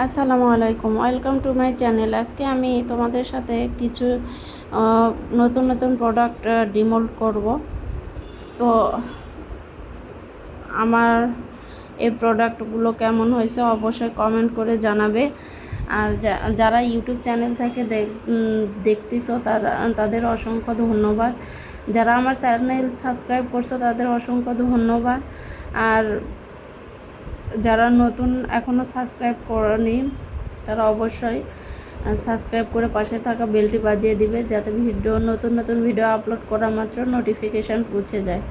আসসালামু আলাইকুম, welcome to my channel. আজকে আমি তোমাদের সাথে কিছু নতুন নতুন প্রোডাক্ট ডিমোল্ড করব। তো আমার এই প্রোডাক্টগুলো কেমন হয়েছে অবশ্যই কমেন্ট করে জানাবে। আর যারা ইউটিউব চ্যানেল থেকে দেখতেছো তাদের অসংখ্য ধন্যবাদ। যারা আমার চ্যানেল সাবস্ক্রাইব করছো তাদের অসংখ্য ধন্যবাদ। আর যারা নতুন এখনও সাবস্ক্রাইব করেনি তারা অবশ্যই সাবস্ক্রাইব করে পাশে থাকা বেলটি বাজিয়ে দিবে, যাতে নতুন নতুন ভিডিও আপলোড করা মাত্র নোটিফিকেশান পৌঁছে যায়।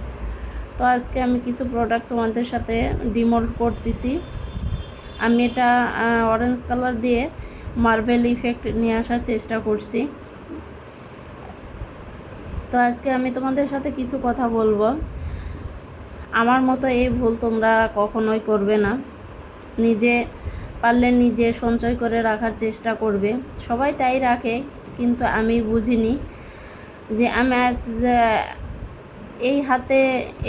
তো আজকে আমি কিছু প্রোডাক্ট তোমাদের সাথে ডিমোল্ড করতেছি। আমি এটা অরেঞ্জ কালার দিয়ে মার্বেল ইফেক্ট নিয়ে আসার চেষ্টা করছি। তো আজকে আমি তোমাদের সাথে কিছু কথা বলবো। আমার মতো এই ভুল তোমরা কখনোই করবে না। নিজে পারলে নিজে সঞ্চয় করে রাখার চেষ্টা করবে। সবাই তাই রাখে, কিন্তু আমি বুঝিনি যে আমি আজ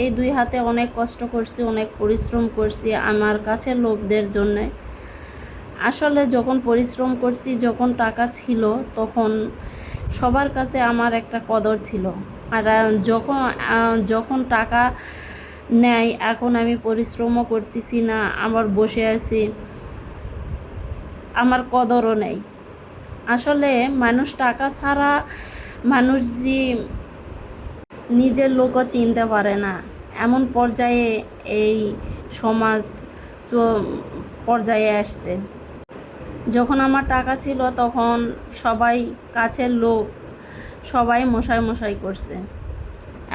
এই দুই হাতে অনেক কষ্ট করছি, অনেক পরিশ্রম করছি আমার কাছের লোকদের জন্যে। আসলে যখন পরিশ্রম করছি, যখন টাকা ছিল, তখন সবার কাছে আমার একটা কদর ছিল। আর যখন টাকা নেয়, এখন আমি পরিশ্রমও করতেছি না, আমার বসে আছি, আমার কদরও নেই। আসলে মানুষ টাকা ছাড়া মানুষ যে নিজের লোকও চিনতে পারে না, এমন পর্যায়ে এই সমাজ পর্যায়ে আসছে। যখন আমার টাকা ছিল তখন সবাই কাছের লোক সবাই মশাই করছে।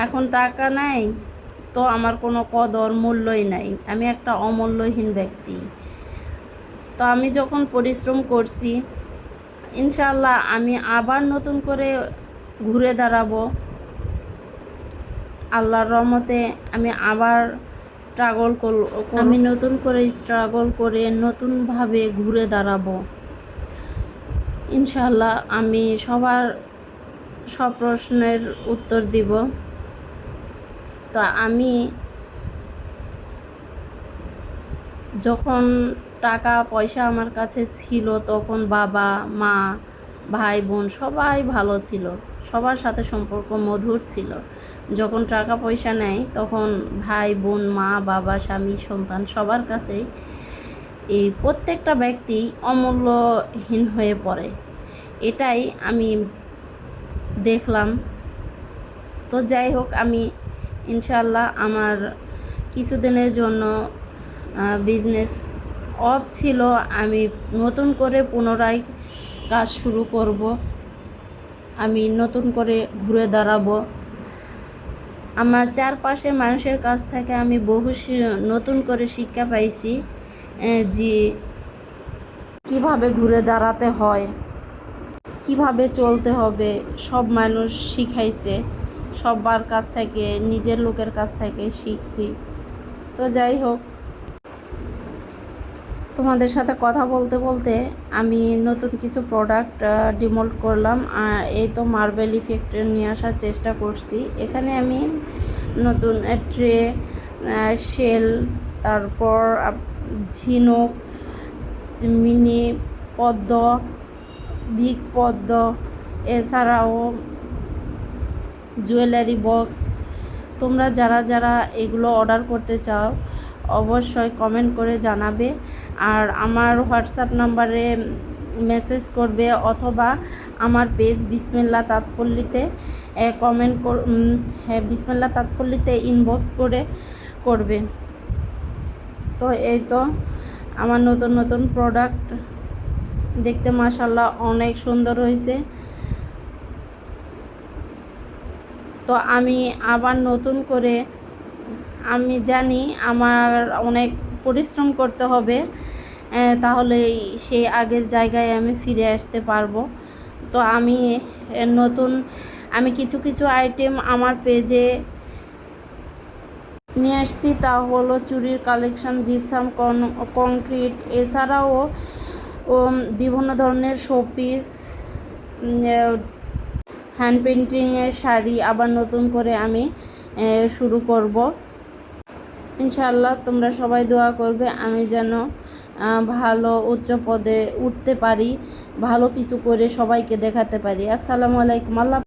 এখন টাকা নাই তো আমার কোনো কদর মূল্যই নাই, আমি একটা অমূল্যহীন ব্যক্তি। তো আমি যখন পরিশ্রম করছি, ইনশাআল্লাহ আমি আবার নতুন করে ঘুরে দাঁড়াবো। আল্লাহর রহমতে আমি আবার আমি নতুন করে স্ট্রাগল করে নতুনভাবে ঘুরে দাঁড়াবো। ইনশাআল্লাহ আমি সব প্রশ্নের উত্তর দিব। তো আমি যখন টাকা পয়সা আমার কাছে ছিল, তখন বাবা মা ভাই বোন সবাই ভালো ছিল, সবার সাথে সম্পর্ক মধুর ছিল। যখন টাকা পয়সা নেয়, তখন ভাই বোন মা বাবা স্বামী সন্তান সবার কাছেই এই প্রত্যেকটা ব্যক্তি অমূল্যহীন হয়ে পড়ে। এটাই আমি দেখলাম। তো যাই হোক, আমি ইনশাআল্লাহ আমার কিছুদিনের জন্য বিজনেস অফ ছিল, আমি নতুন করে পুনরায় কাজ শুরু করব। আমি নতুন করে ঘুরে দাঁড়াবো। আমার চারপাশের মানুষের কাছ থেকে আমি নতুন করে শিক্ষা পাইছি যে কিভাবে ঘুরে দাঁড়াতে হয়, কিভাবে চলতে হবে, সব মানুষ শিখাইছে। সবার কাছ থেকে, নিজের লোকের কাছ থেকে শিখছি। তো যাই হোক, তোমাদের সাথে কথা বলতে বলতে আমি নতুন কিছু প্রোডাক্ট ডিমোল্ড করলাম। আর এই তো মার্বেল ইফেক্ট নিয়ে আসার চেষ্টা করছি। এখানে আমি নতুন ট্রে, শেল, তারপর ঝিনুক, মিনি পদ্ম, বিগ পদ্ম, এছাড়াও জুয়েলারি বক্স। তোমরা যারা এগুলো অর্ডার করতে চাও অবশ্যই কমেন্ট করে জানাবে। আর আমার হোয়াটসঅ্যাপ নাম্বারে মেসেজ করবে, অথবা আমার পেজ বিসমিল্লাহ তাঁতপল্লীতে বিসমিল্লাহ তাঁতপল্লীতে ইনবক্স করবে। তো এই তো আমার নতুন নতুন প্রোডাক্ট দেখতে মাশাআল্লাহ অনেক সুন্দর হয়েছে। তো আমি আবার নতুন করে, আমি জানি আমার অনেক পরিশ্রম করতে হবে, তাহলে সেই আগের জায়গায় আমি ফিরে আসতে পারবো। তো আমি কিছু আইটেম আমার পেজে নিয়ে আসছি। তা হলো চুড়ির কালেকশান, জিপসাম, কংক্রিট, এছাড়াও বিভিন্ন ধরনের শোপিস, হ্যান্ড পেন্টিংয়ের শাড়ি আবার নতুন করে আমি শুরু করব। ইনশাআল্লাহ তোমরা সবাই দোয়া করবে আমি যেন ভালো উচ্চ পদে উঠতে পারি, ভালো কিছু করে সবাইকে দেখাতে পারি। আসসালামু আলাইকুম। আল্লাহ